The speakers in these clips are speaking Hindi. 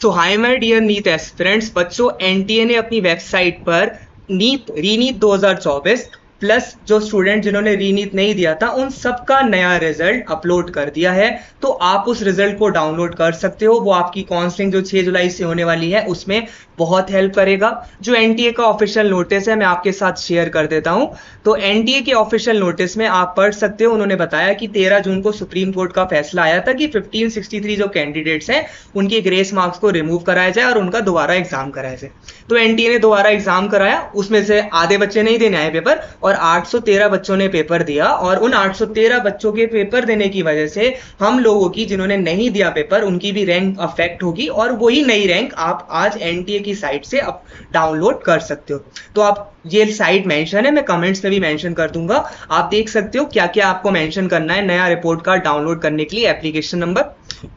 So hi my dear NEET aspirants, बच्चों एनटीए ने अपनी वेबसाइट पर रीनीट 2024 प्लस जो स्टूडेंट जिन्होंने रीनीट नहीं दिया था उन सबका नया रिजल्ट अपलोड कर दिया है। तो आप उस रिजल्ट को डाउनलोड कर सकते हो। वो आपकी काउंसलिंग जो 6 जुलाई से होने वाली है उसमें बहुत हेल्प करेगा। जो एनटीए का ऑफिशियल नोटिस है मैं आपके साथ शेयर कर देता हूं। तो एनटीए के ऑफिशियल नोटिस में आप पढ़ सकते हो, उन्होंने बताया कि 13 जून को सुप्रीम कोर्ट का फैसला आया था कि 1563 जो कैंडिडेट्स हैं उनके ग्रेस मार्क्स को रिमूव कराया जाए और उनका दोबारा एग्जाम कराया जाए। तो एनटीए ने दोबारा एग्जाम कराया, उसमें से आधे बच्चे नहीं देने आए पेपर और 813 बच्चों ने पेपर दिया। और उन 813 बच्चों के पेपर देने की वजह से हम लोगों की जिन्होंने नहीं दिया पेपर उनकी भी रैंक अफेक्ट होगी और वही नई रैंक आप आज एनटीए की साइट से आप डाउनलोड कर सकते हो। तो आप ये साइट मेंशन है, मैं कमेंट्स में भी मेंशन कर दूंगा, आप देख सकते हो क्या क्या आपको मेंशन करना है नया रिपोर्ट कार्ड डाउनलोड करने के लिए। Application number,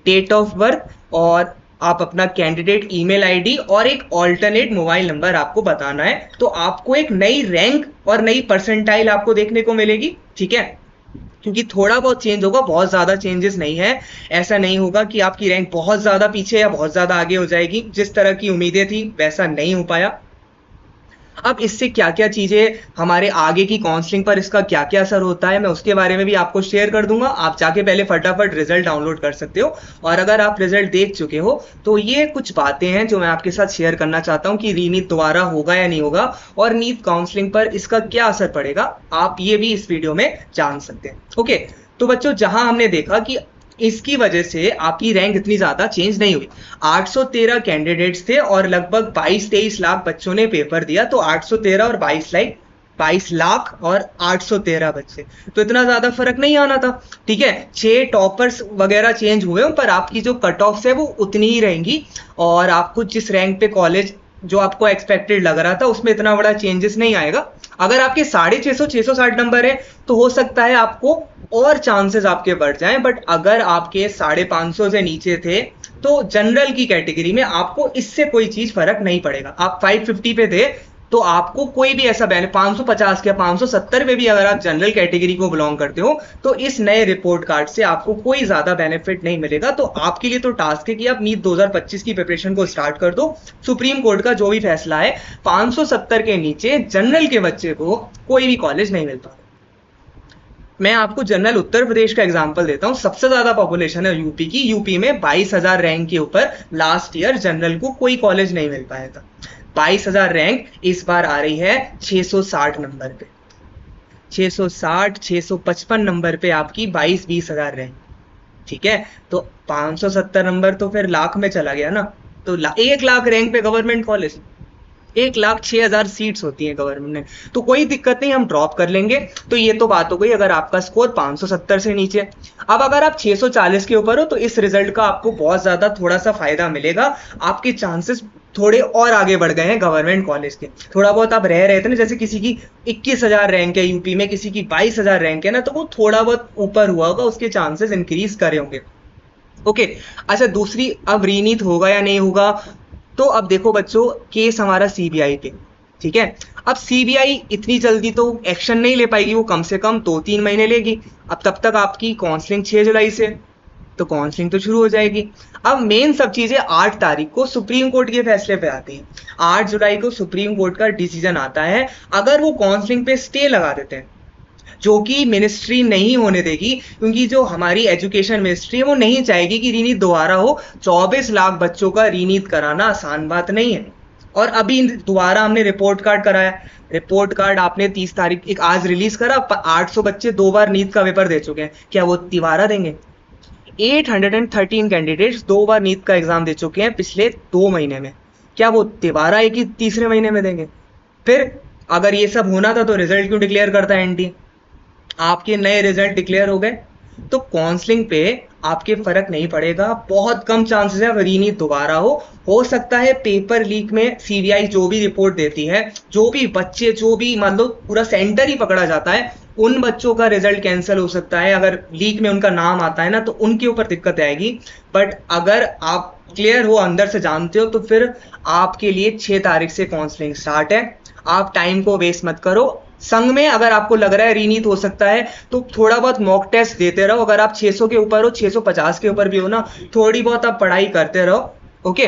date of birth और आप अपना कैंडिडेट ईमेल आईडी और एक ऑल्टरनेट मोबाइल नंबर आपको बताना है। तो आपको एक नई रैंक और नई परसेंटाइल आपको देखने को मिलेगी, ठीक है। क्योंकि थोड़ा बहुत चेंज होगा, बहुत ज्यादा चेंजेस नहीं है। ऐसा नहीं होगा कि आपकी रैंक बहुत ज्यादा पीछे या बहुत ज्यादा आगे हो जाएगी। जिस तरह की उम्मीदें थी वैसा नहीं हो पाया। अब इससे क्या क्या चीजें हमारे आगे की काउंसलिंग पर इसका क्या क्या असर होता है मैं उसके बारे में भी आपको शेयर कर दूंगा। आप जाके पहले फटाफट रिजल्ट डाउनलोड कर सकते हो। और अगर आप रिजल्ट देख चुके हो तो ये कुछ बातें हैं जो मैं आपके साथ शेयर करना चाहता हूं कि रीनीट दोबारा होगा या नहीं होगा और नीट काउंसलिंग पर इसका क्या असर पड़ेगा, आप ये भी इस वीडियो में जान सकते हैं। ओके, तो बच्चों जहां हमने देखा कि इसकी वजह से आपकी रैंक इतनी ज्यादा चेंज नहीं हुई। 813 कैंडिडेट्स थे और लगभग 22-23 लाख बच्चों ने पेपर दिया। तो 813 और 22 लाख और 813 बच्चे, तो इतना ज्यादा फर्क नहीं आना था, ठीक है। 6 टॉपर्स वगैरह चेंज हुए पर आपकी जो कट ऑफ है वो उतनी ही रहेंगी और आपको जिस रैंक पे कॉलेज जो आपको एक्सपेक्टेड लग रहा था उसमें इतना बड़ा चेंजेस नहीं आएगा। अगर आपके 650 660 नंबर है तो हो सकता है आपको और चांसेस आपके बढ़ जाएं, बट अगर आपके 550 से नीचे थे तो जनरल की कैटेगरी में आपको इससे कोई चीज फर्क नहीं पड़ेगा। आप 550 पे थे तो आपको कोई भी ऐसा बेनिफिट 550 के 570 पे भी अगर आप जनरल कैटेगरी को बिलोंग करते हो तो इस नए रिपोर्ट कार्ड से आपको कोई ज्यादा बेनिफिट नहीं मिलेगा। तो आपके लिए तो टास्क है कि आप नीट 2025 की प्रिपरेशन को स्टार्ट कर दो। सुप्रीम कोर्ट का जो भी फैसला है 570 के नीचे जनरल के बच्चे को कोई भी कॉलेज नहीं मिल पाता। मैं आपको जनरल उत्तर प्रदेश का एग्जांपल देता हूं। सबसे ज्यादा पॉपुलेशन है यूपी की। यूपी में 22,000 रैंक के ऊपर लास्ट ईयर जनरल को कोई कॉलेज नहीं मिल पाया था। 22,000 रैंक इस बार आ रही है 660 नंबर पे। 660 655 नंबर पे आपकी 22-20,000 रैंक, ठीक है। तो 570 नंबर तो फिर लाख में चला गया ना। तो 1 लाख रैंक पे गवर्नमेंट कॉलेज, 1,06,000 सीट्स होती हैं गवर्नमेंट में, तो कोई दिक्कत नहीं, हम ड्रॉप कर लेंगे। तो ये तो बात हो गई अगर आपका स्कोर 570 से नीचे। अब अगर आप 640 के ऊपर हो तो इस रिजल्ट का आपको बहुत ज्यादा थोड़ा सा फायदा मिलेगा। आपके चांसेस थोड़े और आगे बढ़ गए हैं गवर्नमेंट कॉलेज के। थोड़ा बहुत आप रह रहे थे ना, जैसे किसी की 21,000 रैंक है यूपी में, किसी की 22,000 रैंक है ना, तो वो थोड़ा बहुत ऊपर हुआ होगा, उसके चांसेस इंक्रीज करे होंगे। ओके, अच्छा दूसरी, अब रीनीट होगा या नहीं होगा, तो अब देखो बच्चों केस हमारा सीबीआई पे, ठीक है। अब सीबीआई इतनी जल्दी तो एक्शन नहीं ले पाएगी, वो कम से कम 2-3 महीने लेगी। अब तब तक आपकी काउंसलिंग 6 जुलाई से, तो काउंसलिंग तो शुरू हो जाएगी। अब मेन सब चीजें 8 तारीख को सुप्रीम कोर्ट के फैसले पे आती है। 8 जुलाई को सुप्रीम कोर्ट का डिसीजन आता है। अगर वो काउंसलिंग पे स्टे लगा देते हैं, जो कि मिनिस्ट्री नहीं होने देगी, क्योंकि जो हमारी एजुकेशन मिनिस्ट्री है वो नहीं चाहेगी कि रीनीट दोबारा हो। 24 लाख बच्चों का रीनीट कराना आसान बात नहीं है। और अभी दोबारा हमने रिपोर्ट कार्ड कराया, रिपोर्ट कार्ड आपने 30 तारीख एक आज रिलीज करा, 800 बच्चे 2 बार नीट का पेपर दे चुके हैं, क्या वो दोबारा देंगे? 813 कैंडिडेट्स 2 बार नीट का एग्जाम दे चुके हैं पिछले 2 महीने में, क्या वो दोबारा एक ही तीसरे महीने में देंगे? फिर अगर ये सब होना था तो रिजल्ट क्यों डिक्लेयर करता है एनटीए? आपके नए रिजल्ट डिक्लेयर हो गए तो काउंसलिंग पे आपके फर्क नहीं पड़ेगा। बहुत कम चांसेस है रीनीट दोबारा हो सकता है पेपर लीक में सीबीआई जो भी रिपोर्ट देती है, जो भी बच्चे, जो भी मान लो पूरा सेंटर ही पकड़ा जाता है, उन बच्चों का रिजल्ट कैंसिल हो सकता है। अगर लीक में उनका नाम आता है ना तो उनके ऊपर दिक्कत आएगी। बट अगर आप क्लियर हो, अंदर से जानते हो, तो फिर आपके लिए 6 तारीख से काउंसलिंग स्टार्ट है। आप टाइम को वेस्ट मत करो। संग में अगर आपको लग रहा है रीनीट हो सकता है तो थोड़ा बहुत मॉक टेस्ट देते रहो। अगर आप 600 के ऊपर हो, 650 के ऊपर भी हो ना, थोड़ी बहुत आप पढ़ाई करते रहो। ओके,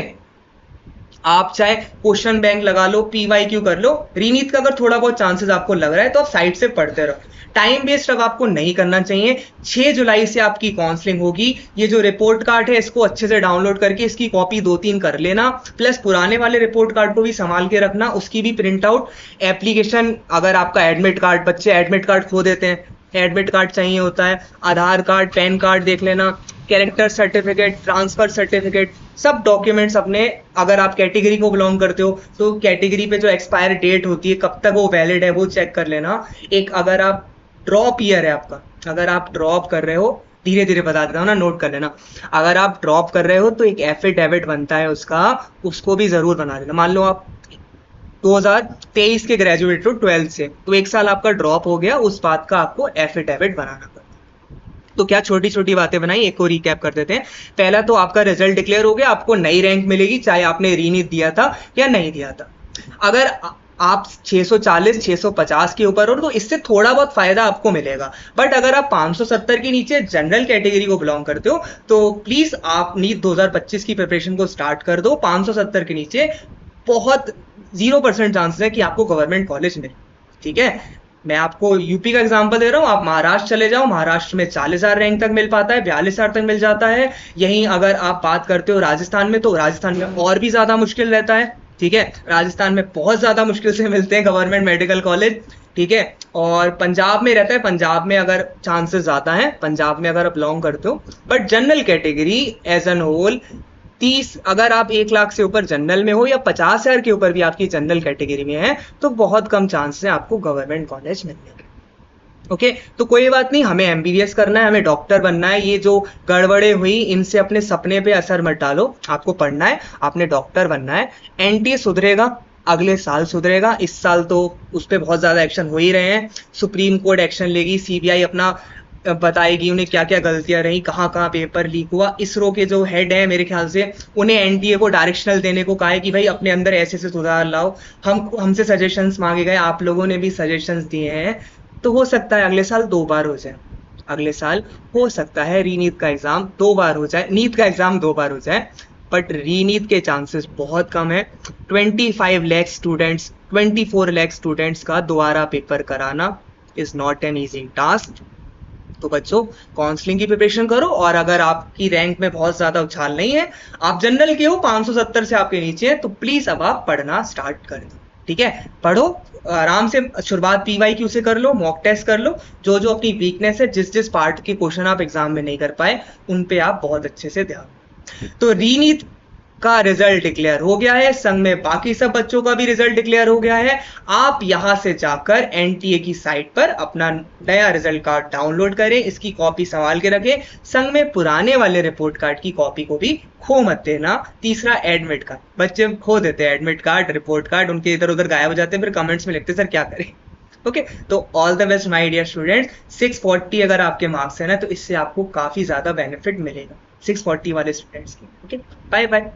आप चाहे क्वेश्चन बैंक लगा लो, PYQ कर लो, रीनीट का अगर थोड़ा बहुत चांसेस आपको लग रहा है तो आप साइड से पढ़ते रहो। टाइम वेस्ट अब आपको नहीं करना चाहिए। 6 जुलाई से आपकी काउंसलिंग होगी। ये जो रिपोर्ट कार्ड है इसको अच्छे से डाउनलोड करके इसकी कॉपी 2-3 कर लेना, प्लस पुराने वाले रिपोर्ट कार्ड को भी संभाल के रखना, उसकी भी प्रिंट आउट। एप्लीकेशन, अगर आपका एडमिट कार्ड, बच्चे एडमिट कार्ड खो देते हैं, एडमिट कार्ड चाहिए होता है, आधार कार्ड, पैन कार्ड देख लेना, कैरेक्टर सर्टिफिकेट, ट्रांसफर सर्टिफिकेट, सब डॉक्यूमेंट्स अपने, अगर आप कैटेगरी को बिलोंग करते हो तो कैटेगरी पे जो एक्सपायर डेट होती है, कब तक वो वैलिड है, वो चेक कर लेना। एक, अगर आप ड्रॉप ईयर है आपका, अगर आप ड्रॉप कर रहे हो, धीरे धीरे बता देता हूँ ना, नोट कर लेना। अगर आप ड्रॉप कर रहे हो तो एक एफिडेविट बनता है उसका, उसको भी जरूर बना लेना। मान लो आप 2023 के ग्रेजुएट हो 12th से, तो 1 साल आपका ड्रॉप हो गया, उस बात का आपको एफिडेविट बनाना पड़ता है। तो क्या छोटी छोटी बातें बनाई, एक को रिकैप कर देते हैं। पहला तो आपका रिजल्ट डिक्लेयर हो गया, आपको नई रैंक मिलेगी, चाहे आपने रीनीट दिया था या नहीं दिया था। अगर आप 640 650 के ऊपर हो तो इससे थोड़ा बहुत फायदा आपको मिलेगा, बट अगर आप 570 के नीचे जनरल कैटेगरी को बिलोंग करते हो तो प्लीज आप नीट 2025 की प्रिपरेशन को स्टार्ट कर दो। 570 के नीचे बहुत 0% चांसेस है कि आपको गवर्नमेंट कॉलेज मिले। ठीक है, मैं आपको यूपी का एग्जांपल दे रहा हूँ, आप महाराष्ट्र चले जाओ, महाराष्ट्र में 40,000 रैंक तक मिल पाता है, 42,000 तक मिल जाता है। यहीं अगर आप बात करते हो राजस्थान में, तो राजस्थान में और भी ज्यादा मुश्किल रहता है। ठीक है, राजस्थान में बहुत ज्यादा मुश्किल से मिलते हैं गवर्नमेंट मेडिकल कॉलेज। ठीक है, और पंजाब में रहता है, पंजाब में अगर चांसेस ज्यादा हैं, पंजाब में अगर आप बिलोंग करते हो। But general category as an whole 30, अगर आप 1 लाख से ऊपर जनरल में हो या 50,000 के ऊपर भी आपकी जनरल कैटेगरी में है, तो बहुत कम चांस है आपको गवर्नमेंट कॉलेज मिलने के। ओके, तो कोई बात नहीं, हमें MBBS करना है, हमें डॉक्टर बनना है। ये जो गड़बड़े हुई, इनसे अपने सपने पे असर मत डालो। आपको पढ़ना है, आपने डॉक्टर बनना है। NTA सुधरेगा, अगले साल सुधरेगा, इस साल तो उस पर बहुत ज्यादा एक्शन हो ही रहे हैं। सुप्रीम कोर्ट एक्शन लेगी, CBI अपना बताएगी उन्हें क्या क्या गलतियां रही, कहाँ कहाँ पेपर लीक हुआ। इसरो के जो हेड है, मेरे ख्याल से उन्हें NTA को डायरेक्शनल देने को कहा है कि भाई अपने अंदर ऐसे ऐसे सुधार लाओ। हमसे सजेशंस मांगे गए, आप लोगों ने भी सजेशंस दिए हैं, तो हो सकता है अगले साल 2 बार हो जाए। अगले साल हो सकता है रीनीट का एग्जाम 2 बार हो जाए, नीट का एग्जाम 2 बार हो जाए, बट रीनीट के चांसेस बहुत कम है। 25 लाख स्टूडेंट्स, 24 लाख स्टूडेंट्स का दोबारा पेपर कराना is not an easy task. तो बच्चों, काउंसलिंग की प्रिपरेशन करो, और अगर आपकी रैंक में बहुत ज्यादा उछाल नहीं है, आप जनरल के हो, 570 से आपके नीचे है, तो प्लीज अब आप पढ़ना स्टार्ट कर दो। ठीक है, पढ़ो आराम से, शुरुआत PYQ से कर लो, मॉक टेस्ट कर लो, जो जो अपनी वीकनेस है, जिस जिस पार्ट के क्वेश्चन आप एग्जाम में नहीं कर पाए, उन पे आप बहुत अच्छे से ध्यान। तो रीनीट का रिजल्ट डिक्लेयर हो गया है, संग में बाकी सब बच्चों का भी रिजल्ट डिक्लेयर हो गया है। आप यहां से जाकर NTA की साइट पर अपना नया रिजल्ट कार्ड डाउनलोड करें, इसकी कॉपी संभाल के रखें, संग में पुराने वाले रिपोर्ट कार्ड की कॉपी को भी खो मत देना। तीसरा, एडमिट कार्ड, बच्चे खो देते हैं एडमिट कार्ड, रिपोर्ट कार्ड, उनके इधर उधर गायब हो जाते हैं, फिर कमेंट्स में लिखते सर क्या करें। ओके, तो all the best my dear students. 640 अगर आपके मार्क्स है ना, तो इससे आपको काफी ज्यादा बेनिफिट मिलेगा 640 वाले स्टूडेंट्स की। Okay, bye bye.